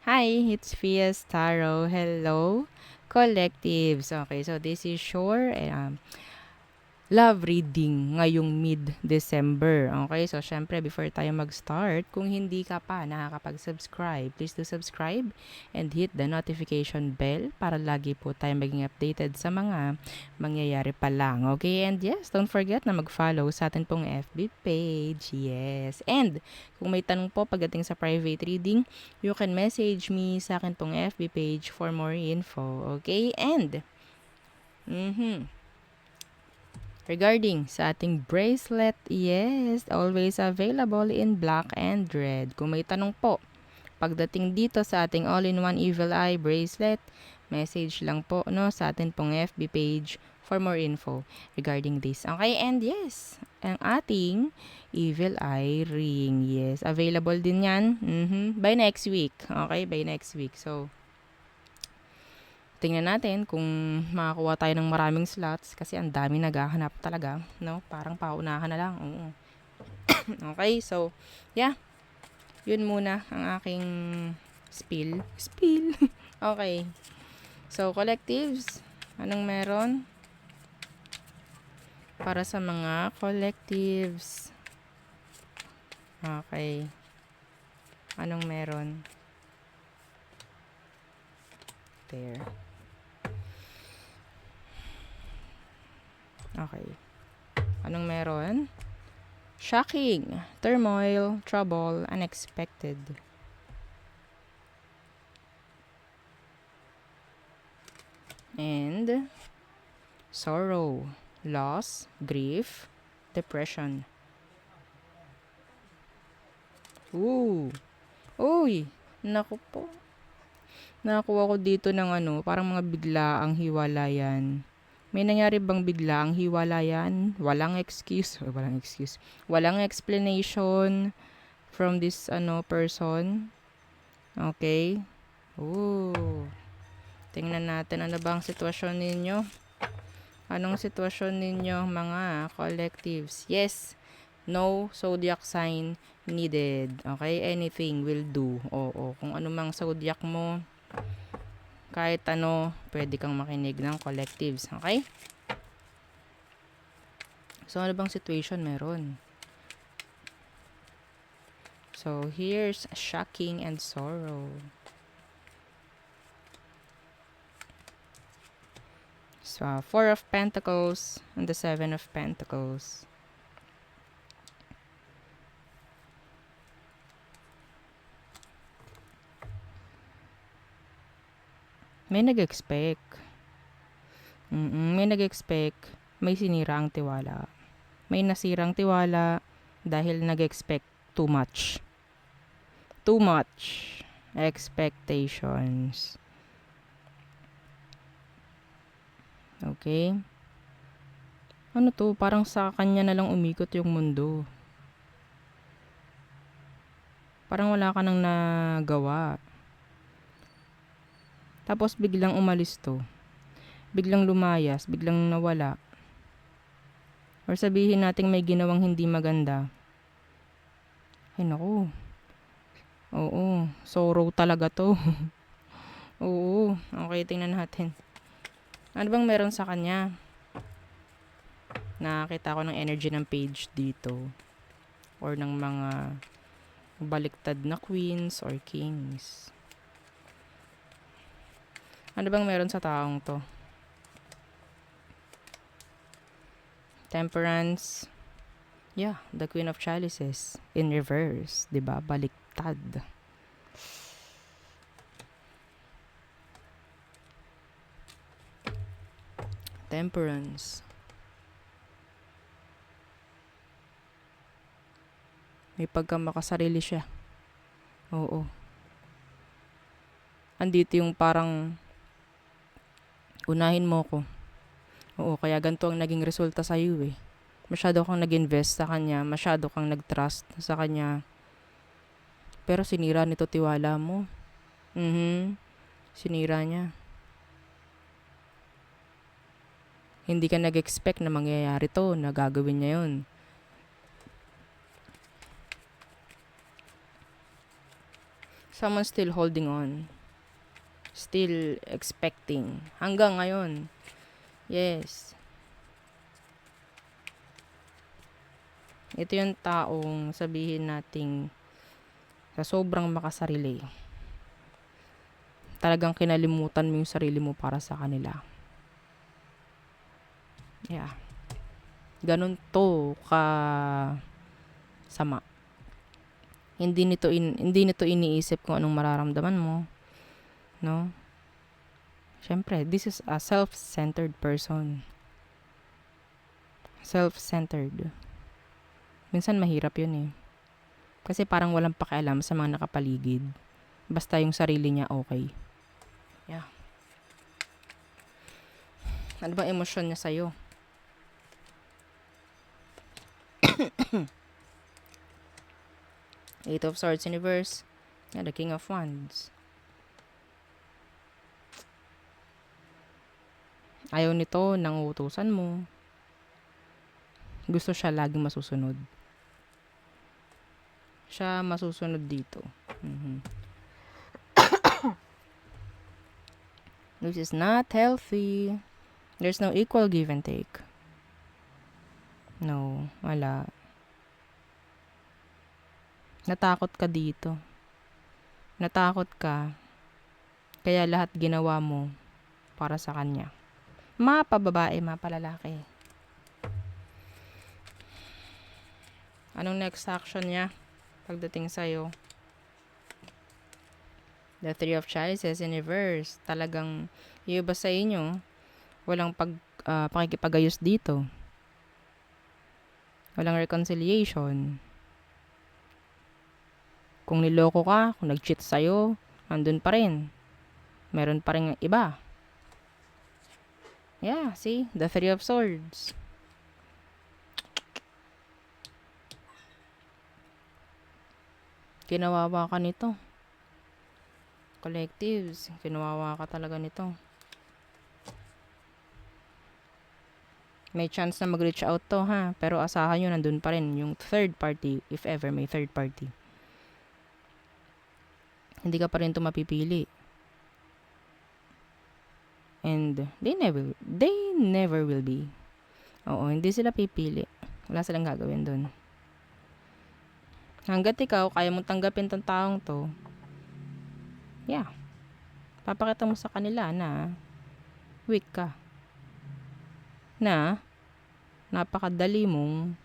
Hi, it's Fias Taro. Hello, collectives. Okay, so this is your love reading ngayong mid-December. Okay, so syempre before tayo mag-start, kung hindi ka pa nakakapag-subscribe, please do subscribe and hit the notification bell para lagi po tayo maging updated sa mga mangyayari pa lang. Okay, and yes, don't forget na mag-follow sa atin pong FB page. Yes, and kung may tanong po pagdating sa private reading, you can message me sa akin pong FB page for more info. Okay, and regarding sa ating bracelet, yes, always available in black and red. Kung may tanong po, pagdating dito sa ating all-in-one Evil Eye bracelet, message lang po no sa atin pong FB page for more info regarding this. Okay, and yes, ang ating Evil Eye ring, yes, available din yan by next week. Okay, by next week. So, tingnan natin kung makakuha tayo ng maraming slots kasi ang dami naghahanap talaga, no? Parang paunahan na lang. Oo. Okay, so, yeah. Yun muna ang aking spill. Spill. Okay. So, collectives, anong meron? Para sa mga collectives. Okay. Anong meron? There. Okay. Anong meron? Shocking, turmoil, trouble, unexpected. And sorrow, loss, grief, depression. Ooh. Uy, naku po. Nakakuha ko dito ng parang mga biglaang hiwalayan. May nangyari bang biglaang hiwalayan? Walang excuse. Walang excuse. Walang explanation from this person. Okay. Ooh. Tingnan natin ano bang sitwasyon ninyo. Anong sitwasyon ninyo mga collectives? Yes. No zodiac sign needed. Okay? Anything will do. Oo. Kung ano mang zodiac mo, kahit pwede kang makinig ng collectives. Okay? So, ano bang situation meron? So, here's shocking and sorrow. So, Four of Pentacles and the Seven of Pentacles. May nag-expect. May nag-expect. May sinirang tiwala. May nasirang tiwala dahil nag-expect too much. Too much expectations. Okay? Ano to? Parang sa kanya na lang umikot yung mundo. Parang wala ka nang nagawa. Tapos biglang umalis to. Biglang lumayas, biglang nawala. Or sabihin nating may ginawang hindi maganda. Ay naku. Oo, sorrow talaga to. Oo, okay, tingnan natin. Ano bang meron sa kanya? Nakakita ko ng energy ng page dito. Or ng mga baliktad na queens or kings. Ano bang meron sa taong to? Temperance. Yeah, the Queen of Chalices in reverse, 'di ba? Baliktad. Temperance. May pagkamakasarili siya. Oo. Andito yung parang unahin mo ko. Oo, kaya ganito ang naging resulta sa iyo eh. Masyado kang nag-invest sa kanya, masyado kang nag-trust sa kanya. Pero sinira nito tiwala mo. Sinira niya. Hindi ka nag-expect na mangyayari to, na gagawin niya yun. Someone still holding on. Still expecting. Hanggang ngayon. Yes. Ito yung taong sabihin nating sa sobrang makasarili. Talagang kinalimutan mo yung sarili mo para sa kanila. Yeah. Ganun to ka sama. Hindi nito iniisip kung anong mararamdaman mo, no? Syempre, this is a self-centered person. Self-centered. Minsan mahirap 'yun eh. Kasi parang walang pakialam sa mga nakapaligid. Basta yung sarili niya okay. Yeah. Ano bang emosyon niya sa'yo? Eight of Swords in reverse. Yeah, the King of Wands. Ayaw nito ng utusan mo. Gusto siya laging masusunod. Siya masusunod dito. This is not healthy. There's no equal give and take. No, wala. Natakot ka dito. Natakot ka. Kaya lahat ginawa mo para sa kanya. Mapababae, mapalalaki. Anong next action niya pagdating sa'yo? The Three of Chalices in reverse. Talagang yung iba sa inyo, walang pakikipagayos dito. Walang reconciliation. Kung niloko ka, kung nag-cheat sa'yo, andun pa rin. Meron pa rin iba. Yeah, see? The Three of Swords. Kinawawa ka nito. Collectives, kinawawa ka talaga nito. May chance na mag-reach out to, ha? Pero asahan nyo, nandun pa rin yung third party, if ever may third party. Hindi ka pa rin ito mapipili. And they never will be. Oo, hindi sila pipili. Wala silang gagawin dun. Hanggat ikaw, kaya mong tanggapin tong taong to, yeah, papakita mo sa kanila na weak ka. Na napakadali mong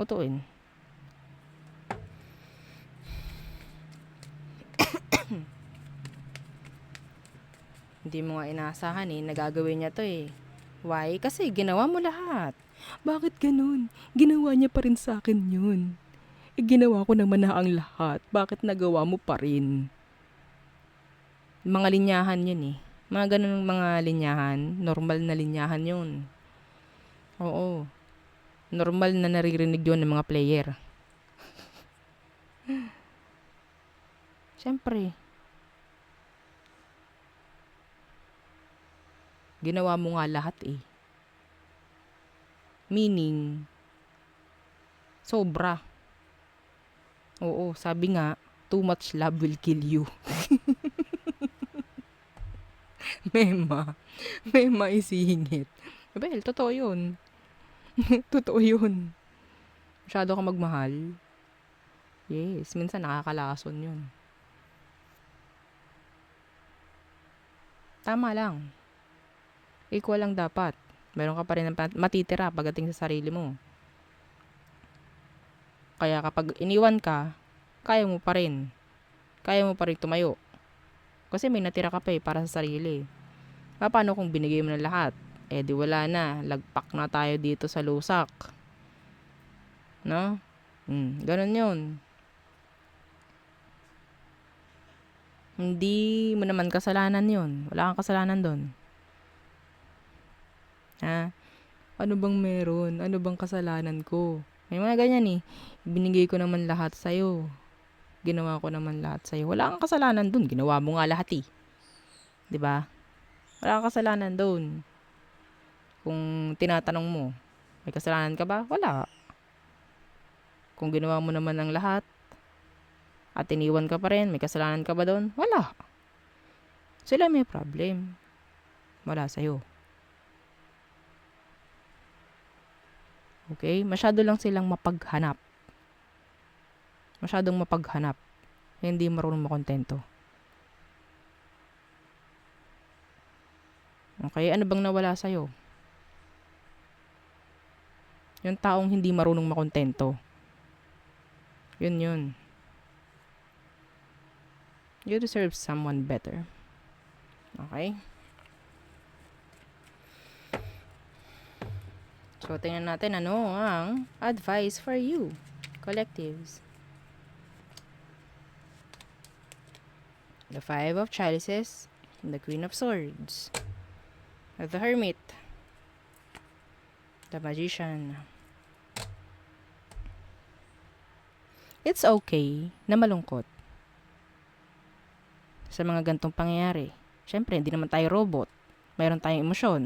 utuin. Hindi mo nga inaasahan nagagawin niya to eh. Why? Kasi ginawa mo lahat. Bakit ganun? Ginawa niya pa rin sa akin yun. Ginawa ko naman na ang lahat. Bakit nagawa mo pa rin? Mga linyahan yun eh. Mga ganun mga linyahan. Normal na linyahan yun. Oo. Normal na naririnig yun ng mga player. Siyempre. Ginawa mo nga lahat eh. Meaning, sobra. Oo, sabi nga, too much love will kill you. Mema isingit. Well, totoo yun. Totoo yun. Masyado ka magmahal. Yes, minsan nakakalason yun. Tama lang. Equal lang dapat. Meron ka pa rin matitira pagdating sa sarili mo. Kaya kapag iniwan ka, kaya mo pa rin. Kaya mo pa rin tumayo. Kasi may natira ka pa para sa sarili. Paano kung binigay mo na lahat? Di wala na. Lagpak na tayo dito sa lusak. No? Ganun yun. Hindi mo naman kasalanan yun. Wala kang kasalanan doon. Ha? Ano bang meron? Ano bang kasalanan ko? May mga ganyan eh. Binigay ko naman lahat sa'yo. Ginawa ko naman lahat sa'yo. Wala kang kasalanan dun. Ginawa mo nga lahat eh. 'Di ba? Wala kang kasalanan dun. Kung tinatanong mo, may kasalanan ka ba? Wala. Kung ginawa mo naman ang lahat, at iniwan ka pa rin, may kasalanan ka ba doon? Wala. Sila may problem. Wala sa'yo. Okay? Masyado lang silang mapaghanap. Masyadong mapaghanap. Hindi marunong makontento. Okay? Ano bang nawala sa'yo? Yung taong hindi marunong makontento. Yun. You deserve someone better. Okay? So, tingnan natin ano ang advice for you, collectives. The Five of Chalices and the Queen of Swords. The Hermit. The Magician. It's okay na malungkot sa mga gantong pangyayari. Siyempre, hindi naman tayo robot. Mayroon tayong emosyon.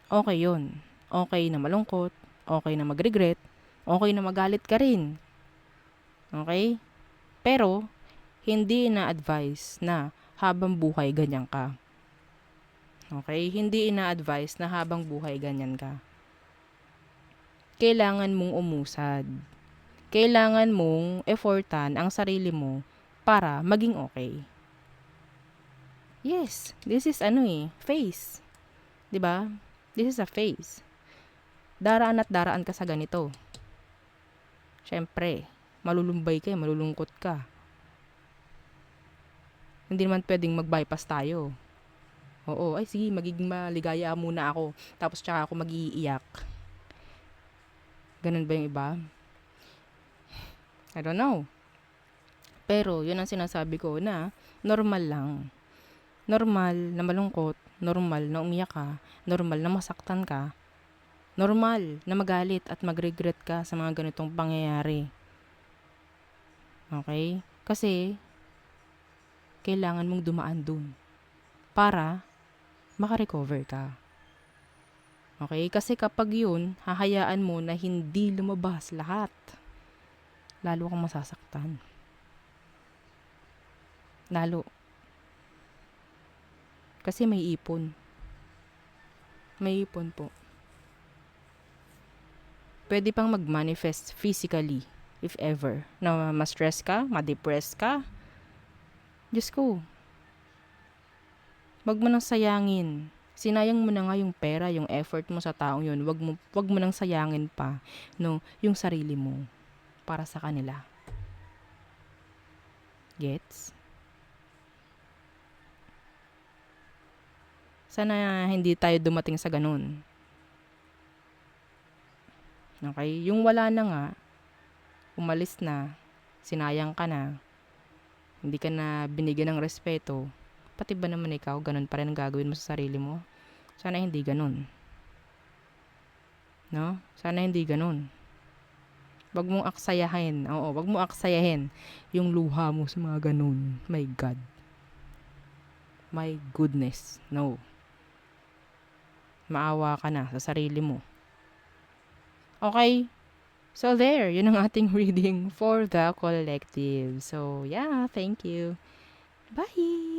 Okay yun. Okay na malungkot. Okay na mag-regret. Okay na magalit ka rin. Okay? Pero, hindi ina-advise na habang buhay ganyan ka. Okay? Hindi ina-advise na habang buhay ganyan ka. Kailangan mong umusad. Kailangan mong effortan ang sarili mo para maging okay. Yes, this is phase. 'Di ba? This is a phase. Daraan at daraan ka sa ganito. Siyempre, malulumbay ka, malulungkot ka. Hindi naman pwedeng mag-bypass tayo. Oo, ay sige, magiging maligaya muna ako. Tapos tsaka ako mag-iiyak. Ganun ba yung iba? I don't know. Pero, yun ang sinasabi ko na normal lang. Normal na malungkot, normal na umiyak ka, normal na masaktan ka, normal na magalit at mag-regret ka sa mga ganitong pangyayari. Okay? Kasi, kailangan mong dumaan dun para makarecover ka. Okay? Kasi kapag yun, hahayaan mo na hindi lumabas lahat. Lalo kang masasaktan. Lalo. Kasi may ipon. May ipon po. Pwede pang mag-manifest physically, if ever, na ma-stress ka, ma-depress ka. Diyos ko. Wag mo nang sayangin. Sinayang mo na nga yung pera, yung effort mo sa taong yun. Wag mo nang sayangin pa, yung sarili mo para sa kanila. Gets? Sana hindi tayo dumating sa ganun. Okay? Yung wala na nga, umalis na, sinayang ka na, hindi ka na binigyan ng respeto, pati ba naman ikaw, ganun pa rin ang gagawin mo sa sarili mo? Sana hindi ganun. No? Sana hindi ganun. Wag mong aksayahin. Oo, wag mo aksayahin yung luha mo sa mga ganun. My God. My goodness. No. Maawa ka na sa sarili mo. Okay? So there, yun ang ating reading for the collective. So yeah, thank you. Bye!